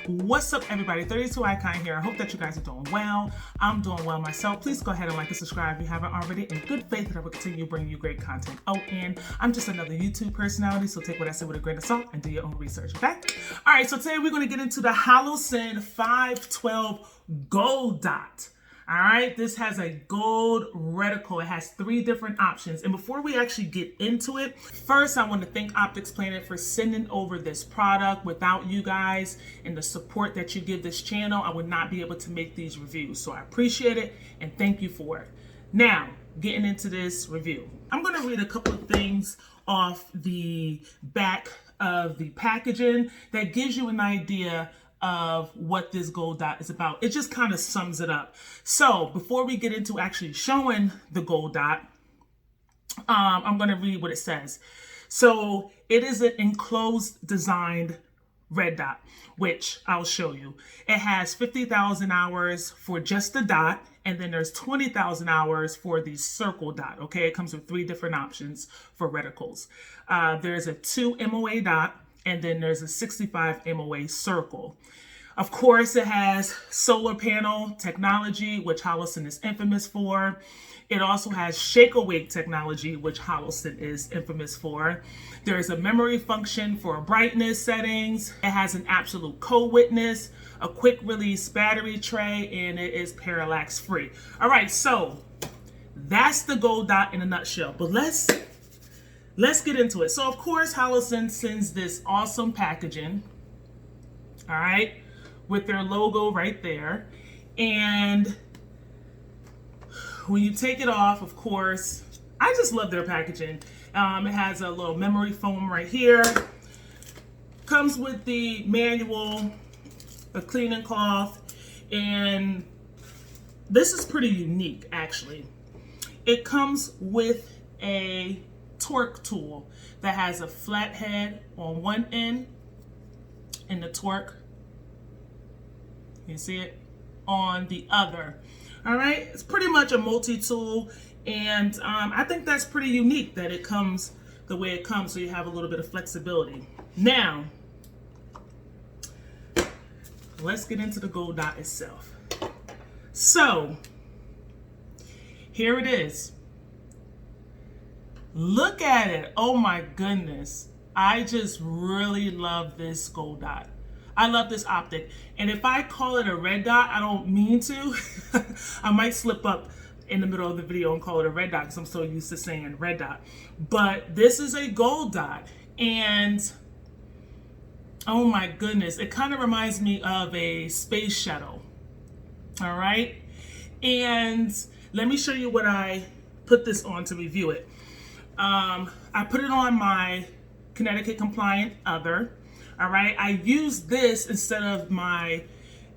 What's up, everybody? 32 Icon here. I hope that you guys are doing well. I'm doing well myself. Please go ahead and like and subscribe if you haven't already. In good faith that I will continue bringing you great content. Oh, and I'm just another YouTube personality, so take what I say with a grain of salt and do your own research, okay? All right, so today we're going to get into the Holosun 512 Gold Dot. All right, this has a gold reticle. It has 3 different options. And before we actually get into it, first I want to thank Optics Planet for sending over this product. Without you guys and the support that you give this channel, I would not be able to make these reviews. So I appreciate it and thank you for it. Now, getting into this review. I'm going to read a couple of things off the back of the packaging that gives you an idea of what this gold dot is about. It just kind of sums it up. So before we get into actually showing the gold dot, I'm going to read what it says. So it is an enclosed designed red dot, which I'll show you. It has 50,000 hours for just the dot, and then there's 20,000 hours for the circle dot. Okay, it comes with 3 different options for reticles. There's a 2 MOA dot, and then there's a 65 MOA circle. Of course, it has solar panel technology, which Holosun is infamous for. It also has shake-awake technology, which Holosun is infamous for. There is a memory function for brightness settings. It has an absolute co-witness, a quick-release battery tray, and it is parallax-free. All right, so that's the gold dot in a nutshell. But let's get into it. So, of course, Holosun sends this awesome packaging, all right, with their logo right there. And when you take it off, of course, I just love their packaging. It has a little memory foam right here. Comes with the manual, a cleaning cloth, and this is pretty unique, actually. It comes with a torque tool that has a flat head on one end and the torque, you see it, on the other. All right, it's pretty much a multi-tool, and I think that's pretty unique that it comes the way it comes, so you have a little bit of flexibility. Now, let's get into the gold dot itself. So, here it is. Look at it. Oh my goodness. I just really love this gold dot. I love this optic. And if I call it a red dot, I don't mean to. I might slip up in the middle of the video and call it a red dot because I'm so used to saying red dot. But this is a gold dot. And oh my goodness, it kind of reminds me of a space shuttle. All right. And let me show you what I put this on to review it. I put it on my Connecticut compliant other. All right, I use this instead of my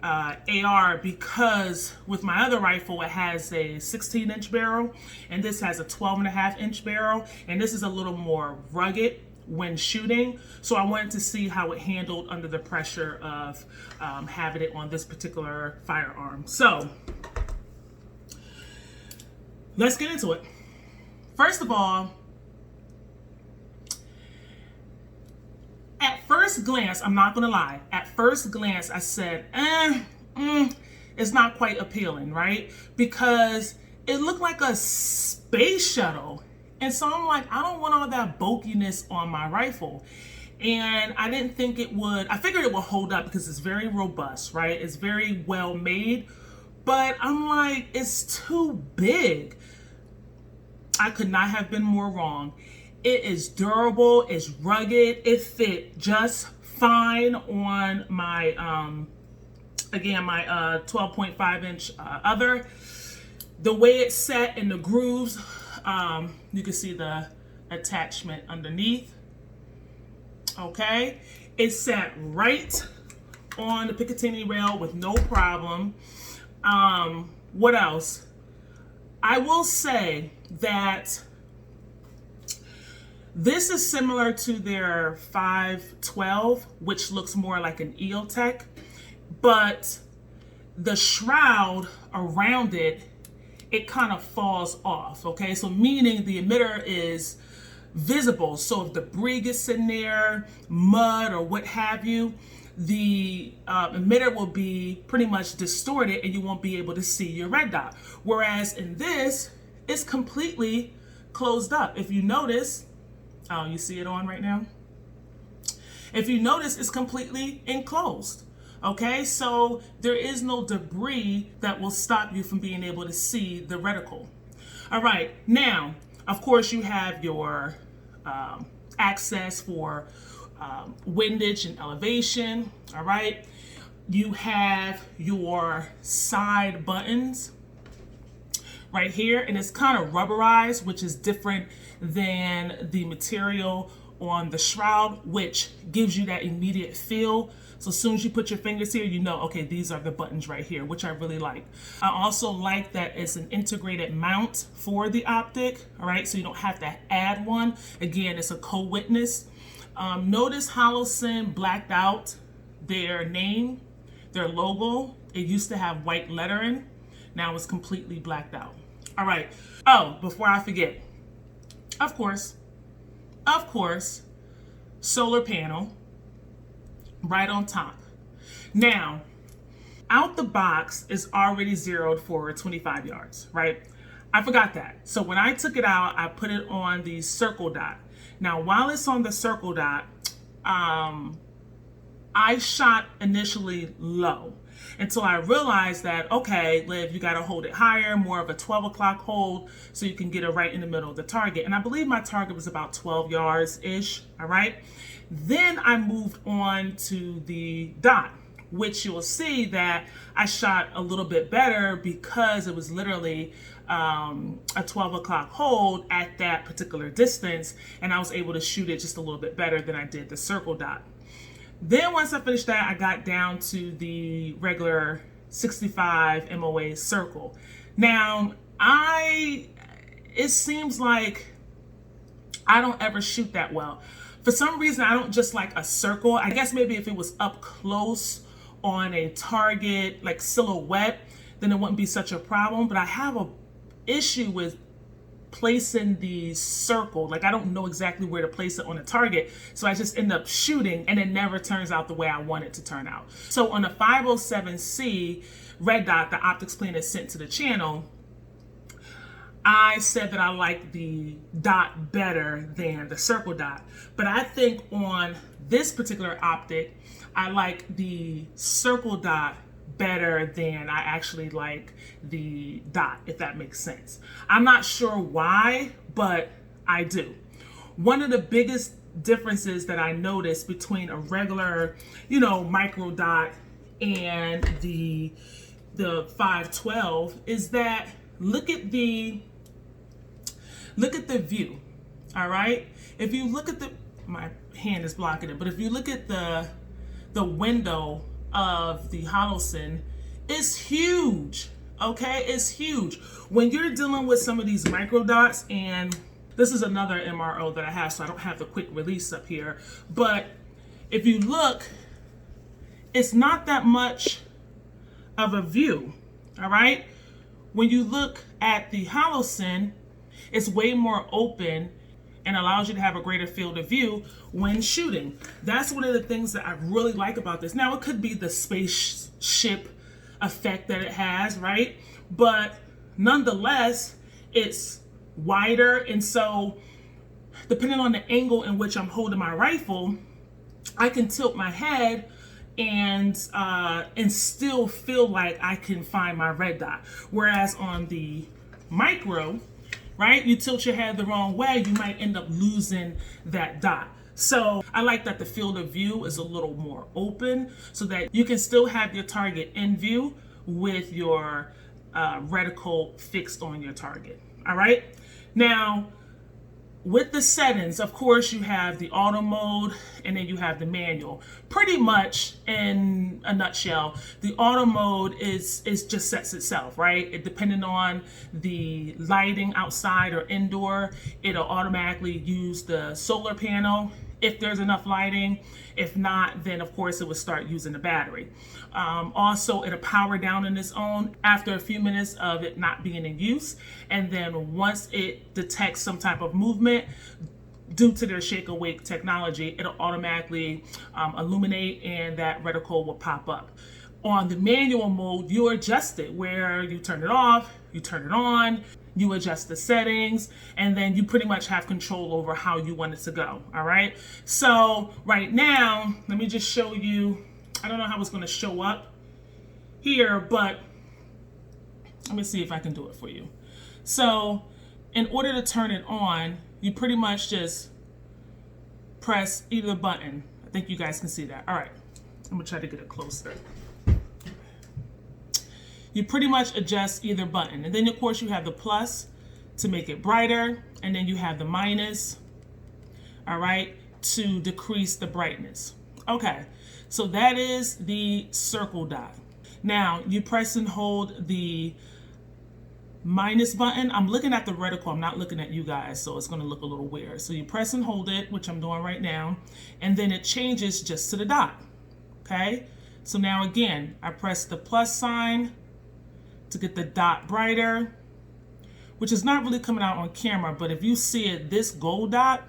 AR because with my other rifle it has a 16-inch barrel and this has a 12.5-inch barrel, and this is a little more rugged when shooting. So I wanted to see how it handled under the pressure of having it on this particular firearm. So let's get into it. First of all, at first glance, I'm not gonna lie, at first glance I said, it's not quite appealing, right? Because it looked like a space shuttle. And so I'm like, I don't want all that bulkiness on my rifle. And I didn't think it would, I figured it would hold up because it's very robust, right? It's very well made, but I'm like, it's too big. I could not have been more wrong. It is durable, it's rugged, it fit just fine on my, again, my 12.5-inch other. The way it's set in the grooves, you can see the attachment underneath, okay? It's set right on the Picatinny rail with no problem. What else? I will say that this is similar to their 512, which looks more like an EOTech, but the shroud around it, it kind of falls off, okay? So meaning the emitter is visible. So if debris gets in there, mud or what have you, the emitter will be pretty much distorted and you won't be able to see your red dot. Whereas in this, it's completely closed up. If you notice, oh, you see it on right now? If you notice, it's completely enclosed. Okay, so there is no debris that will stop you from being able to see the reticle. All right, now, of course, you have your access for windage and elevation. All right, you have your side buttons right here, and it's kind of rubberized, which is different than the material on the shroud, which gives you that immediate feel. So as soon as you put your fingers here, you know, okay, these are the buttons right here, which I really like. I also like that it's an integrated mount for the optic, all right? So you don't have to add one. Again, it's a co-witness. Notice Holosun blacked out their name, their logo. It used to have white lettering. Now it's completely blacked out. All right. Oh, before I forget, of course, solar panel right on top. Now, out the box is already zeroed for 25 yards, right? I forgot that. So when I took it out, I put it on the circle dot. Now, while it's on the circle dot, I shot initially low until I realized that, okay, Liv, you got to hold it higher, more of a 12 o'clock hold so you can get it right in the middle of the target. And I believe my target was about 12 yards-ish, all right? Then I moved on to the dot, which you'll see that I shot a little bit better because it was literally a 12 o'clock hold at that particular distance, and I was able to shoot it just a little bit better than I did the circle dot. Then once I finished that, I got down to the regular 65 MOA circle. Now, it seems like I don't ever shoot that well. For some reason, I don't just like a circle. I guess maybe if it was up close on a target, like silhouette, then it wouldn't be such a problem. But I have a issue with placing the circle. Like, I don't know exactly where to place it on a target. So I just end up shooting and it never turns out the way I want it to turn out. So on the 507C red dot, the optics plan is sent to the channel, I said that I like the dot better than the circle dot. But I think on this particular optic, I like the circle dot better than I actually like the dot, if that makes sense. I'm not sure why, but I do. One of the biggest differences that I noticed between a regular, micro dot and the 512 is that look at the view. All right, if you look at my hand is blocking it, but if you look at the window of the Holosun, it's huge. Okay, it's huge. When you're dealing with some of these micro dots, and this is another MRO that I have, so I don't have the quick release up here, but if you look, it's not that much of a view. All right, when you look at the Holosun, it's way more open and allows you to have a greater field of view when shooting. That's one of the things that I really like about this. Now, it could be the spaceship effect that it has, right? But nonetheless, it's wider. And so depending on the angle in which I'm holding my rifle, I can tilt my head and still feel like I can find my red dot. Whereas on the micro, right, you tilt your head the wrong way, you might end up losing that dot. So I like that the field of view is a little more open so that you can still have your target in view with your reticle fixed on your target. All right. Now, with the settings, of course, you have the auto mode and then you have the manual. Pretty much in a nutshell, the auto mode is just sets itself, right? It depending on the lighting outside or indoor, it'll automatically use the solar panel if there's enough lighting. If not, then of course it would start using the battery. Also, it'll power down on its own after a few minutes of it not being in use. And then once it detects some type of movement, due to their shake awake technology, it'll automatically illuminate and that reticle will pop up. On the manual mode, you adjust it where you turn it off, you turn it on, you adjust the settings, and then you pretty much have control over how you want it to go. All right. So right now, let me just show you. I don't know how it's going to show up here, but let me see if I can do it for you. So in order to turn it on, you pretty much just press either button. I think you guys can see that. All right. I'm going to try to get it closer. You pretty much adjust either button. And then, of course, you have the plus to make it brighter. And then you have the minus, all right, to decrease the brightness. Okay, so that is the circle dot. Now, you press and hold the minus button. I'm looking at the reticle. I'm not looking at you guys, so it's going to look a little weird. So you press and hold it, which I'm doing right now. And then it changes just to the dot. Okay, so now again, I press the plus sign to get the dot brighter, which is not really coming out on camera, but if you see it, this gold dot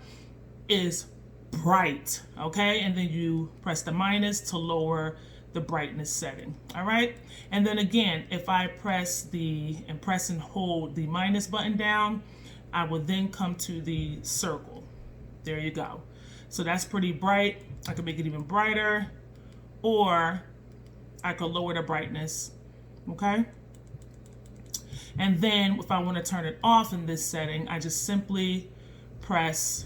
is bright, okay? And then you press the minus to lower the brightness setting, all right? And then again, if I press and hold the minus button down, I will then come to the circle. There you go. So that's pretty bright. I could make it even brighter, or I could lower the brightness, okay? And then if I want to turn it off in this setting, I just simply press,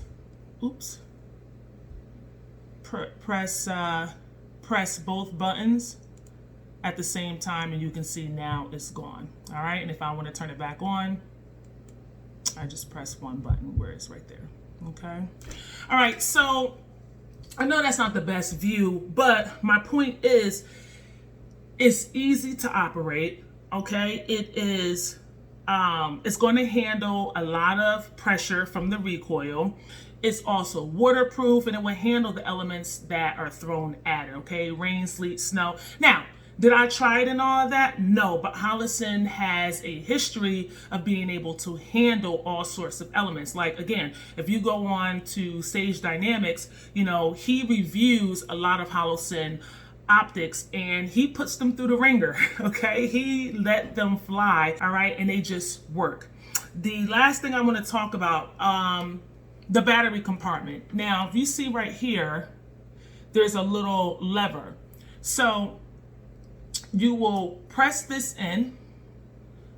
press both buttons at the same time, and you can see now it's gone. All right, and if I want to turn it back on, I just press one button where it's right there. Okay. All right, so I know that's not the best view, but my point is it's easy to operate. Okay, it is, it's going to handle a lot of pressure from the recoil. It's also waterproof, and it will handle the elements that are thrown at it, okay? Rain, sleet, snow. Now, did I try it and all of that? No, but Holosun has a history of being able to handle all sorts of elements. Like, again, if you go on to Sage Dynamics, you know, he reviews a lot of Holosun optics and he puts them through the ringer. Okay, he let them fly, all right, and they just work. The last thing I want to talk about, the battery compartment. Now if you see right here, there's a little lever, so you will press this in,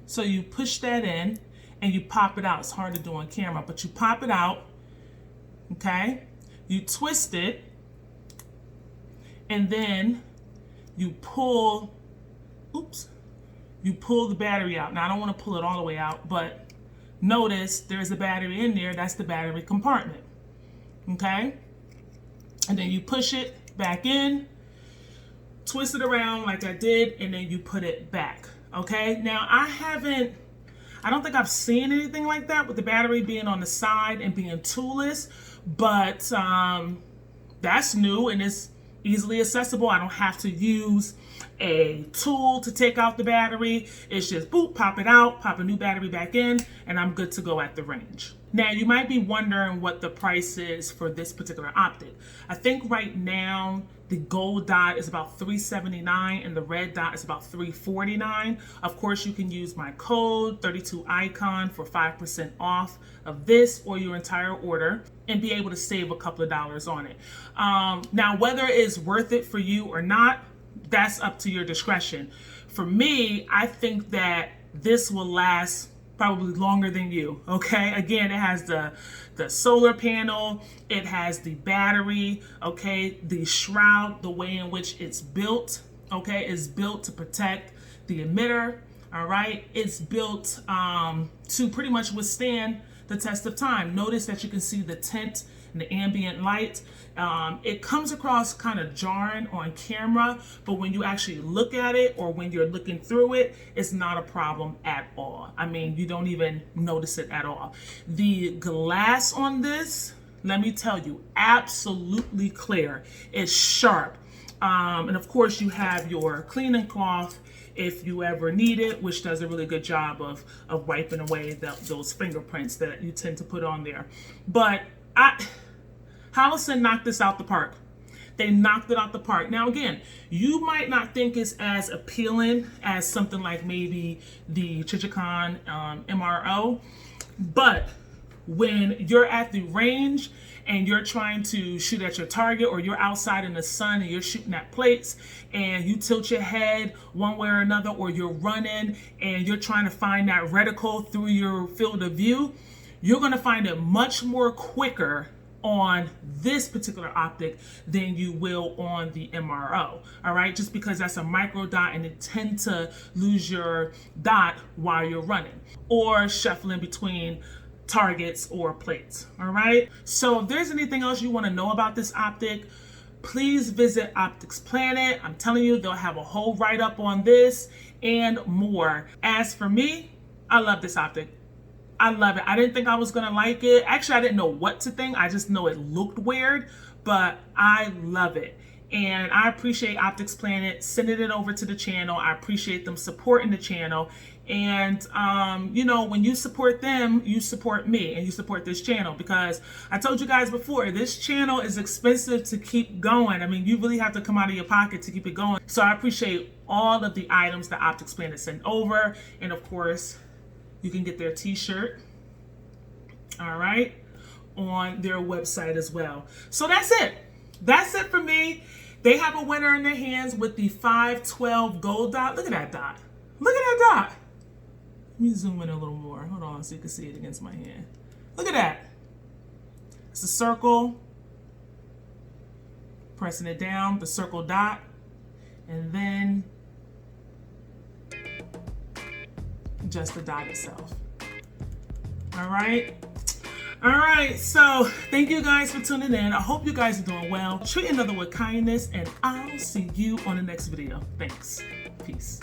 so you push that in and you pop it out. It's hard to do on camera, but you pop it out, okay, you twist it, and then you pull, you pull the battery out. Now I don't want to pull it all the way out, but notice there's a battery in there. That's the battery compartment, okay? And then you push it back in, twist it around like I did, and then you put it back, okay? Now I don't think I've seen anything like that with the battery being on the side and being toolless, but that's new and it's easily accessible. I don't have to use a tool to take out the battery. It's just boop, pop it out, pop a new battery back in, and I'm good to go at the range. Now you might be wondering what the price is for this particular optic. I think right now the gold dot is about $379 and the red dot is about $349. Of course, you can use my code 32icon for 5% off of this or your entire order and be able to save a couple of dollars on it. Now, whether it's worth it for you or not, that's up to your discretion. For me, I think that this will last probably longer than you, okay? Again, it has the solar panel, it has the battery, okay? The shroud, the way in which it's built, okay, is built to protect the emitter, all right? It's built to pretty much withstand the test of time. Notice that you can see the tint and the ambient light. It comes across kind of jarring on camera, but when you actually look at it or when you're looking through it, it's not a problem at all. I mean, you don't even notice it at all. The glass on this, let me tell you, absolutely clear. It's sharp. And of course you have your cleaning cloth if you ever need it, which does a really good job of wiping away those fingerprints that you tend to put on there. But Holosun knocked this out the park. They knocked it out the park. Now, again, you might not think it's as appealing as something like maybe the Reticle MRO, but when you're at the range and you're trying to shoot at your target, or you're outside in the sun and you're shooting at plates and you tilt your head one way or another, or you're running and you're trying to find that reticle through your field of view, you're going to find it much more quicker on this particular optic than you will on the MRO. All right, just because that's a micro dot and it tends to lose your dot while you're running or shuffling between targets or plates. All right, so if there's anything else you want to know about this optic, please visit Optics Planet. I'm telling you, they'll have a whole write-up on this and more. As for me, I love this optic. I love it. I didn't think I was going to like it. Actually, I didn't know what to think. I just know it looked weird, but I love it. And I appreciate Optics Planet sending it over to the channel. I appreciate them supporting the channel. And, you know, when you support them, you support me and you support this channel, because I told you guys before, this channel is expensive to keep going. I mean, you really have to come out of your pocket to keep it going. So I appreciate all of the items that Optics Planet sent over. And of course, you can get their t-shirt, all right, on their website as well. So that's it. That's it for me. They have a winner in their hands with the 512 gold dot. Look at that dot. Look at that dot. Let me zoom in a little more. Hold on so you can see it against my hand. Look at that. It's a circle. Pressing it down, the circle dot, and then just the dot itself. All right, so thank you guys for tuning in. I hope you guys are doing well. Treat another with kindness, and I'll see you on the next video. Thanks. Peace.